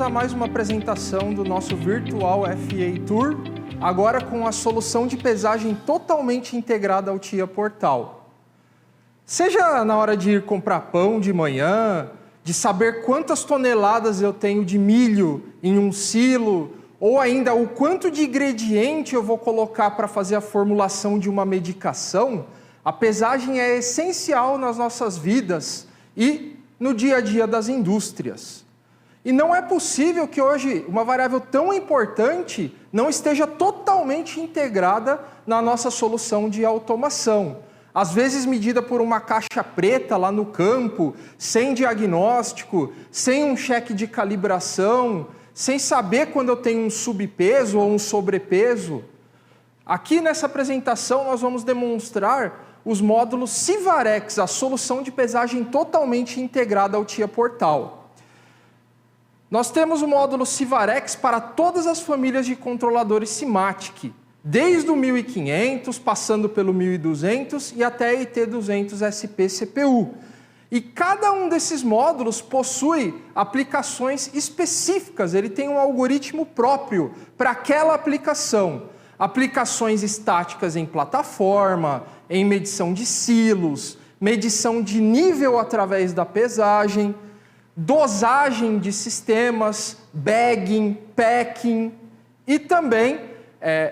a mais uma apresentação do nosso Virtual FA Tour, agora com a solução de pesagem totalmente integrada ao TIA Portal. Seja na hora de ir comprar pão de manhã, de saber quantas toneladas eu tenho de milho em um silo, ou ainda o quanto de ingrediente eu vou colocar para fazer a formulação de uma medicação, a pesagem é essencial nas nossas vidas e no dia a dia das indústrias. E não é possível que hoje uma variável tão importante não esteja totalmente integrada na nossa solução de automação. Às vezes medida por uma caixa preta lá no campo, sem diagnóstico, sem um cheque de calibração, sem saber quando eu tenho um subpeso ou um sobrepeso. Aqui nessa apresentação nós vamos demonstrar os módulos Civarex, a solução de pesagem totalmente integrada ao TIA Portal. Nós temos o módulo Civarex para todas as famílias de controladores Simatic, desde o 1500, passando pelo 1200 e até IT200 SP CPU. E cada um desses módulos possui aplicações específicas, ele tem um algoritmo próprio para aquela aplicação. Aplicações estáticas em plataforma, em medição de silos, medição de nível através da pesagem, dosagem de sistemas, bagging, packing e também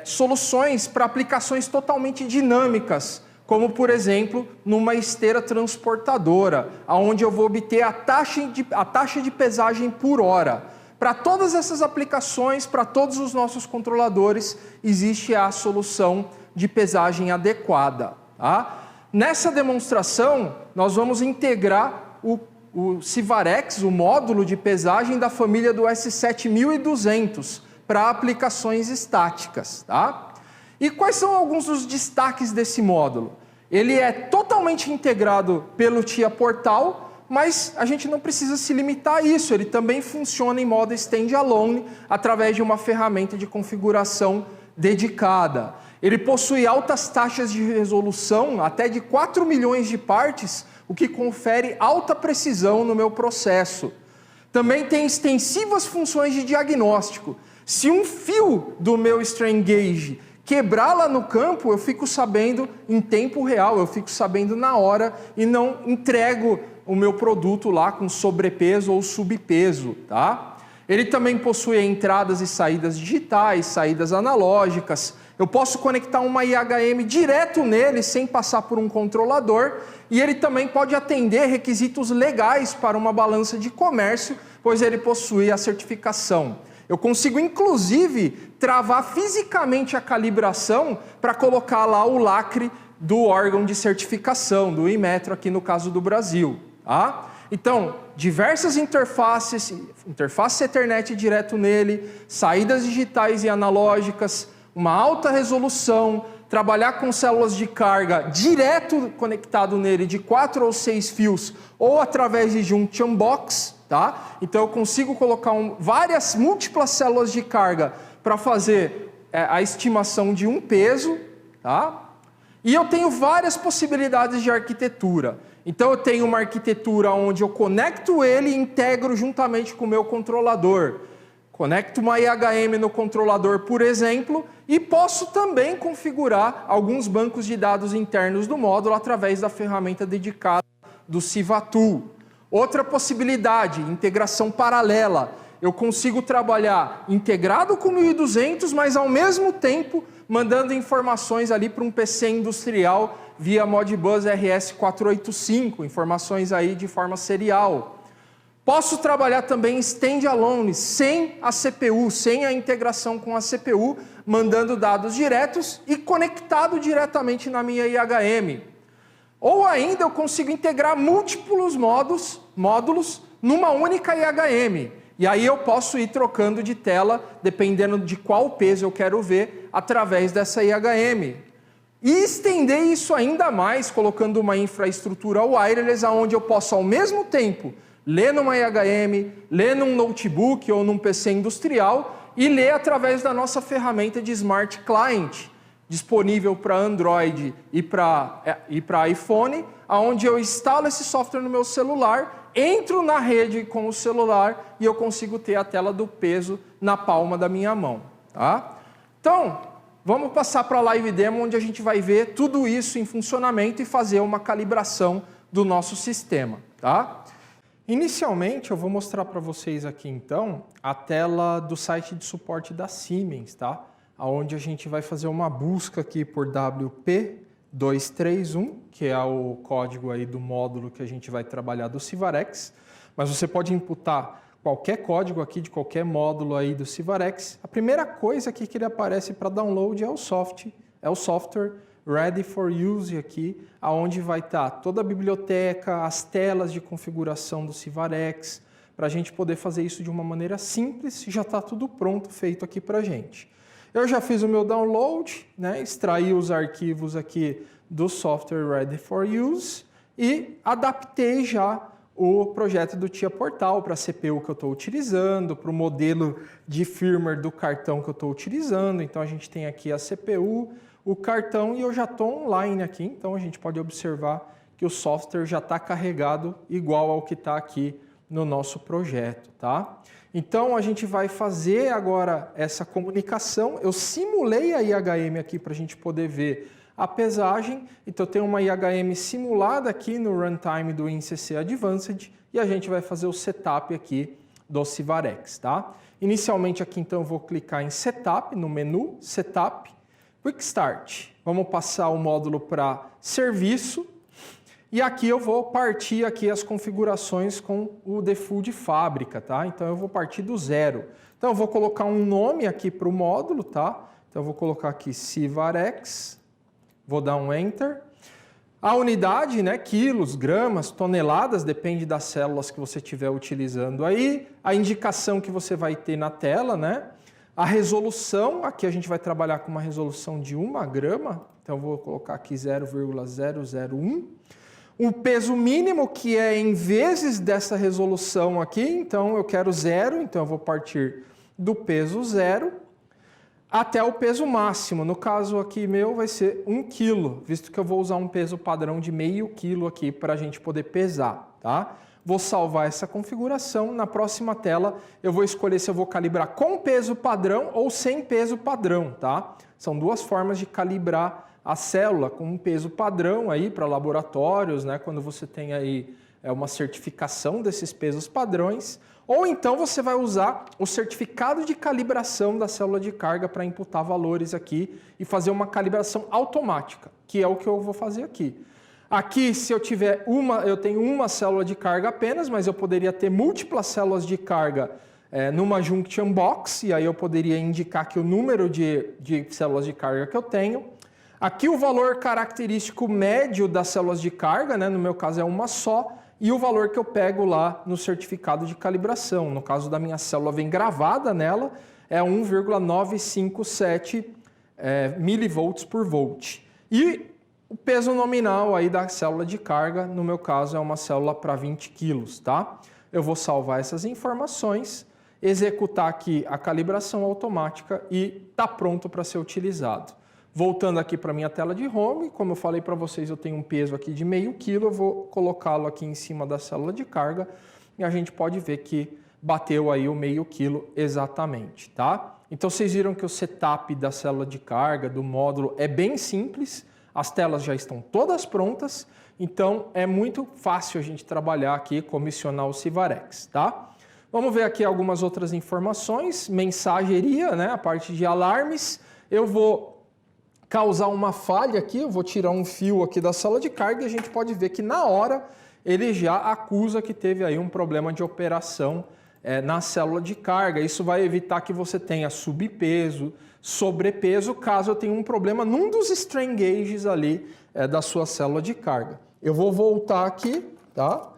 soluções para aplicações totalmente dinâmicas, como por exemplo numa esteira transportadora, onde eu vou obter a taxa de pesagem por hora. Para todas essas aplicações, para todos os nossos controladores, existe a solução de pesagem adequada. Tá? Nessa demonstração, nós vamos integrar o Civarex, o módulo de pesagem da família do S7200, para aplicações estáticas. Tá? E quais são alguns dos destaques desse módulo? Ele é totalmente integrado pelo TIA Portal, mas a gente não precisa se limitar a isso, ele também funciona em modo standalone através de uma ferramenta de configuração dedicada. Ele possui altas taxas de resolução, até de 4 milhões de partes, o que confere alta precisão no meu processo. Também tem extensivas funções de diagnóstico. Se um fio do meu strain gauge quebrar lá no campo, eu fico sabendo em tempo real, eu fico sabendo na hora e não entrego o meu produto lá com sobrepeso ou subpeso, tá? Ele também possui entradas e saídas digitais, saídas analógicas. Eu posso conectar uma IHM direto nele sem passar por um controlador e ele também pode atender requisitos legais para uma balança de comércio, pois ele possui a certificação. Eu consigo, inclusive, travar fisicamente a calibração para colocar lá o lacre do órgão de certificação, do Inmetro, aqui no caso do Brasil. Tá? Então, diversas interfaces, interface Ethernet direto nele, saídas digitais e analógicas, uma alta resolução, trabalhar com células de carga direto conectado nele de 4 ou 6 fios ou através de junction box. Tá? Então eu consigo colocar múltiplas células de carga para fazer a estimação de um peso. Tá? E eu tenho várias possibilidades de arquitetura. Então eu tenho uma arquitetura onde eu conecto ele e integro juntamente com o meu controlador. Conecto uma IHM no controlador, por exemplo, e posso também configurar alguns bancos de dados internos do módulo através da ferramenta dedicada do Civatool. Outra possibilidade, integração paralela. Eu consigo trabalhar integrado com o 1200, mas ao mesmo tempo mandando informações ali para um PC industrial via Modbus RS485, informações aí de forma serial. Posso trabalhar também standalone, sem a CPU, sem a integração com a CPU, mandando dados diretos e conectado diretamente na minha IHM. Ou ainda eu consigo integrar múltiplos módulos numa única IHM. E aí eu posso ir trocando de tela, dependendo de qual peso eu quero ver, através dessa IHM. E estender isso ainda mais, colocando uma infraestrutura wireless, onde eu posso ao mesmo tempo ler numa IHM, ler num notebook ou num PC industrial e ler através da nossa ferramenta de Smart Client, disponível para Android e para iPhone, onde eu instalo esse software no meu celular entro na rede com o celular e eu consigo ter a tela do peso na palma da minha mão. Tá? Então, vamos passar para a live demo, onde a gente vai ver tudo isso em funcionamento e fazer uma calibração do nosso sistema. Tá? Inicialmente, eu vou mostrar para vocês aqui, então, a tela do site de suporte da Siemens, tá? Onde a gente vai fazer uma busca aqui por WP231, que é o código aí do módulo que a gente vai trabalhar do Civarex, mas você pode imputar qualquer código aqui de qualquer módulo aí do Civarex. A primeira coisa aqui que ele aparece para download é o software Ready for Use aqui, aonde vai estar toda a biblioteca, as telas de configuração do Civarex, para a gente poder fazer isso de uma maneira simples, já está tudo pronto, feito aqui para a gente. Eu já fiz o meu download, né, extraí os arquivos aqui do software Ready for Use e adaptei já o projeto do TIA Portal para a CPU que eu estou utilizando, para o modelo de firmware do cartão que eu estou utilizando. Então a gente tem aqui a CPU, o cartão e eu já estou online aqui. Então a gente pode observar que o software já está carregado igual ao que está aqui no nosso projeto. Tá? Então a gente vai fazer agora essa comunicação. Eu simulei a IHM aqui para a gente poder ver a pesagem, então tem uma IHM simulada aqui no runtime do InCC Advanced e a gente vai fazer o setup aqui do Civarex, tá? Inicialmente aqui então eu vou clicar em Setup, no menu Setup, Quick Start. Vamos passar o módulo para Serviço e aqui eu vou partir aqui as configurações com o default de fábrica, tá? Então eu vou partir do zero. Então eu vou colocar um nome aqui para o módulo, tá? Então eu vou colocar aqui Civarex. Vou dar um Enter. A unidade, né, quilos, gramas, toneladas, depende das células que você estiver utilizando aí. A indicação que você vai ter na tela, né? A resolução, aqui a gente vai trabalhar com uma resolução de 1 grama. Então, eu vou colocar aqui 0,001. O peso mínimo, que é em vezes dessa resolução aqui. Então, eu quero 0, então eu vou partir do peso 0. Até o peso máximo, no caso aqui meu vai ser 1 kg, visto que eu vou usar um peso padrão de meio quilo aqui para a gente poder pesar, tá? Vou salvar essa configuração, na próxima tela eu vou escolher se eu vou calibrar com peso padrão ou sem peso padrão, tá? São duas formas de calibrar a célula, com um peso padrão aí para laboratórios, né? Quando você tem aí uma certificação desses pesos padrões, ou então você vai usar o certificado de calibração da célula de carga para imputar valores aqui e fazer uma calibração automática, que é o que eu vou fazer aqui. Aqui, se eu tiver eu tenho uma célula de carga apenas, mas eu poderia ter múltiplas células de carga numa junction box, e aí eu poderia indicar aqui o número de células de carga que eu tenho. Aqui o valor característico médio das células de carga, né, no meu caso é uma só, e o valor que eu pego lá no certificado de calibração. No caso da minha célula vem gravada nela, é 1,957 milivolts por volt. E o peso nominal aí da célula de carga, no meu caso, é uma célula para 20 quilos, tá? Eu vou salvar essas informações, executar aqui a calibração automática e está pronto para ser utilizado. Voltando aqui para a minha tela de home, como eu falei para vocês, eu tenho um peso aqui de meio quilo, eu vou colocá-lo aqui em cima da célula de carga e a gente pode ver que bateu aí o meio quilo exatamente, tá? Então vocês viram que o setup da célula de carga, do módulo, é bem simples, as telas já estão todas prontas, então é muito fácil a gente trabalhar aqui, comissionar o Civarex, tá? Vamos ver aqui algumas outras informações, mensageria, né? A parte de alarmes, eu vou causar uma falha aqui, eu vou tirar um fio aqui da sala de carga e a gente pode ver que na hora ele já acusa que teve aí um problema de operação na célula de carga. Isso vai evitar que você tenha subpeso, sobrepeso, caso eu tenha um problema num dos strain gauges ali da sua célula de carga. Eu vou voltar aqui, tá?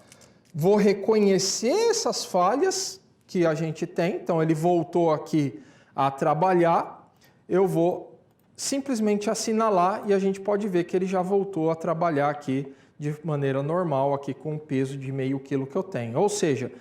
Vou reconhecer essas falhas que a gente tem, então ele voltou aqui a trabalhar, eu vou simplesmente assinalar e a gente pode ver que ele já voltou a trabalhar aqui de maneira normal, aqui com um peso de meio quilo que eu tenho. Ou seja,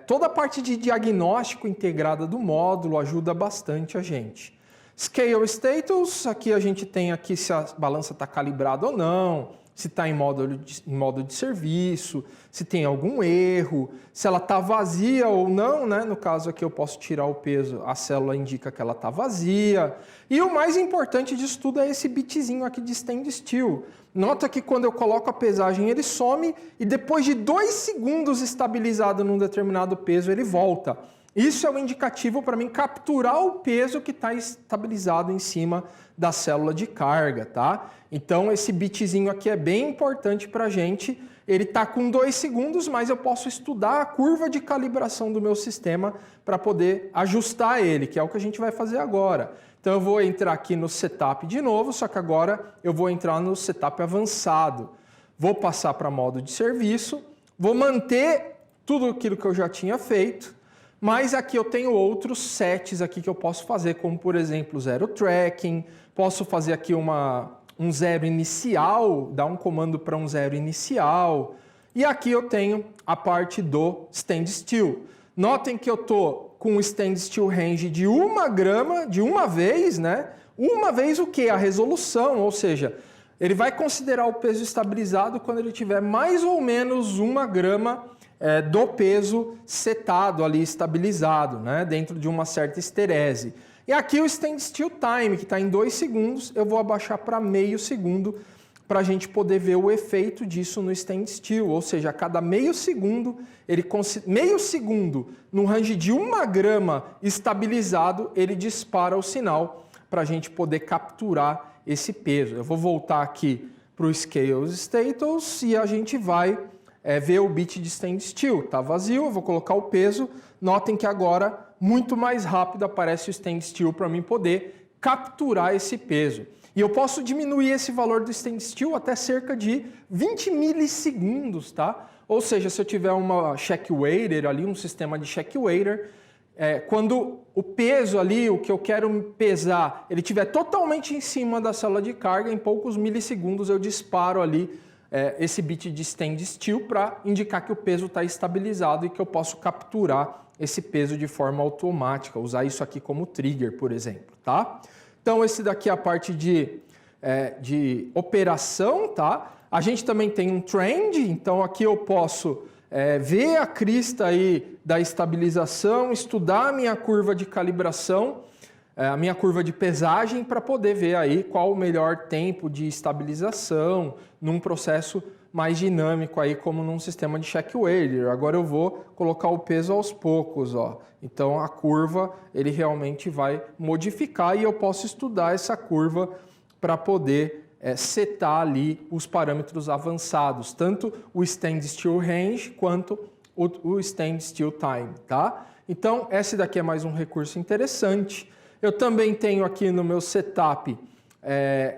toda a parte de diagnóstico integrada do módulo ajuda bastante a gente. Scale Status, aqui a gente tem aqui se a balança está calibrada ou não, se está em modo de serviço, se tem algum erro, se ela está vazia ou não, né? No caso aqui eu posso tirar o peso, a célula indica que ela está vazia. E o mais importante disso tudo é esse bitzinho aqui de stand still. Nota que quando eu coloco a pesagem ele some e depois de 2 segundos estabilizado num determinado peso ele volta. Isso é um indicativo para mim capturar o peso que está estabilizado em cima da célula de carga, tá? Então esse bitzinho aqui é bem importante para a gente. Ele está com 2 segundos, mas eu posso estudar a curva de calibração do meu sistema para poder ajustar ele, que é o que a gente vai fazer agora. Então eu vou entrar aqui no setup de novo, só que agora eu vou entrar no setup avançado. Vou passar para modo de serviço, vou manter tudo aquilo que eu já tinha feito, mas aqui eu tenho outros sets aqui que eu posso fazer, como por exemplo zero tracking, posso fazer aqui um zero inicial, dar um comando para um zero inicial. E aqui eu tenho a parte do stand still. Notem que eu estou com o stand still range de 1 grama de uma vez, né? Uma vez o que? A resolução, ou seja, ele vai considerar o peso estabilizado quando ele tiver mais ou menos 1 grama do peso setado ali, estabilizado, né? Dentro de uma certa esterese. E aqui o stand still time, que está em 2 segundos, eu vou abaixar para meio segundo para a gente poder ver o efeito disso no stand still, ou seja, a cada meio segundo, meio segundo, no range de 1 grama estabilizado, ele dispara o sinal para a gente poder capturar esse peso. Eu vou voltar aqui para o Scales Status e a gente vai ver o bit de stand still. Está vazio, eu vou colocar o peso. Notem que agora, muito mais rápido, aparece o stand still para mim poder capturar esse peso. E eu posso diminuir esse valor do stand still até cerca de 20 milissegundos, tá? Ou seja, se eu tiver uma check waiter ali, um sistema de check waiter, quando o peso ali, o que eu quero pesar, ele estiver totalmente em cima da célula de carga, em poucos milissegundos eu disparo ali esse bit de stand still para indicar que o peso está estabilizado e que eu posso capturar esse peso de forma automática, usar isso aqui como trigger, por exemplo, tá? Então esse daqui é a parte de operação, tá? A gente também tem um trend, então aqui eu posso ver a crista aí da estabilização, estudar a minha curva de calibração, a minha curva de pesagem para poder ver aí qual o melhor tempo de estabilização num processo mais dinâmico aí como num sistema de check waiter. Agora eu vou colocar o peso aos poucos, ó. Então a curva ele realmente vai modificar e eu posso estudar essa curva para poder setar ali os parâmetros avançados, tanto o stand still range quanto o stand still time, tá? Então esse daqui é mais um recurso interessante. Eu também tenho aqui no meu setup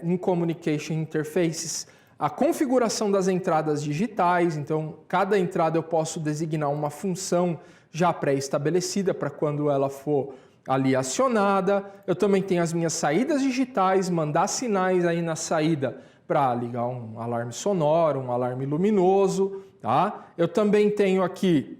em Communication Interfaces a configuração das entradas digitais. Então cada entrada eu posso designar uma função já pré-estabelecida para quando ela for ali acionada. Eu também tenho as minhas saídas digitais, mandar sinais aí na saída para ligar um alarme sonoro, um alarme luminoso, tá? Eu também tenho aqui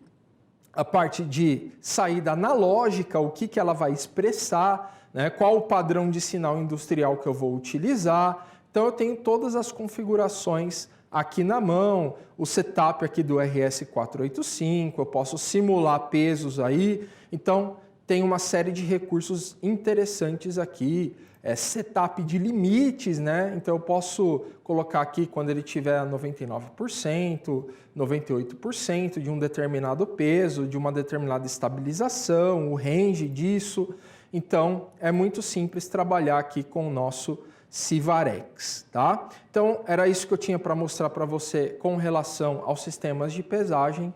a parte de saída analógica, o que ela vai expressar, né? Qual o padrão de sinal industrial que eu vou utilizar. Então eu tenho todas as configurações aqui na mão, o setup aqui do RS485, eu posso simular pesos aí. Então tem uma série de recursos interessantes aqui, setup de limites, né? Então eu posso colocar aqui quando ele tiver 99%, 98% de um determinado peso, de uma determinada estabilização, o range disso. Então é muito simples trabalhar aqui com o nosso Sivarex, tá? Então era isso que eu tinha para mostrar para você com relação aos sistemas de pesagem.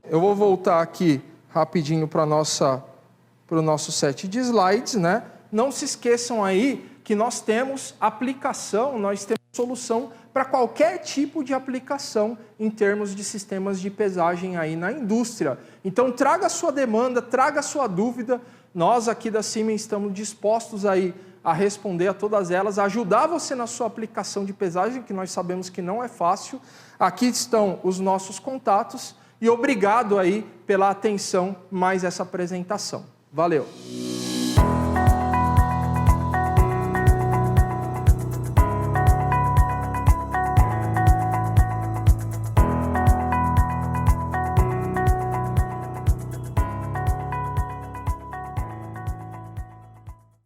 Eu vou voltar aqui rapidinho para o nosso set de slides, né? Não se esqueçam aí que nós temos aplicação, nós temos solução para qualquer tipo de aplicação em termos de sistemas de pesagem aí na indústria. Então traga a sua demanda, traga a sua dúvida. Nós aqui da Siemens estamos dispostos aí a responder a todas elas, a ajudar você na sua aplicação de pesagem, que nós sabemos que não é fácil. Aqui estão os nossos contatos e obrigado aí pela atenção mais essa apresentação. Valeu!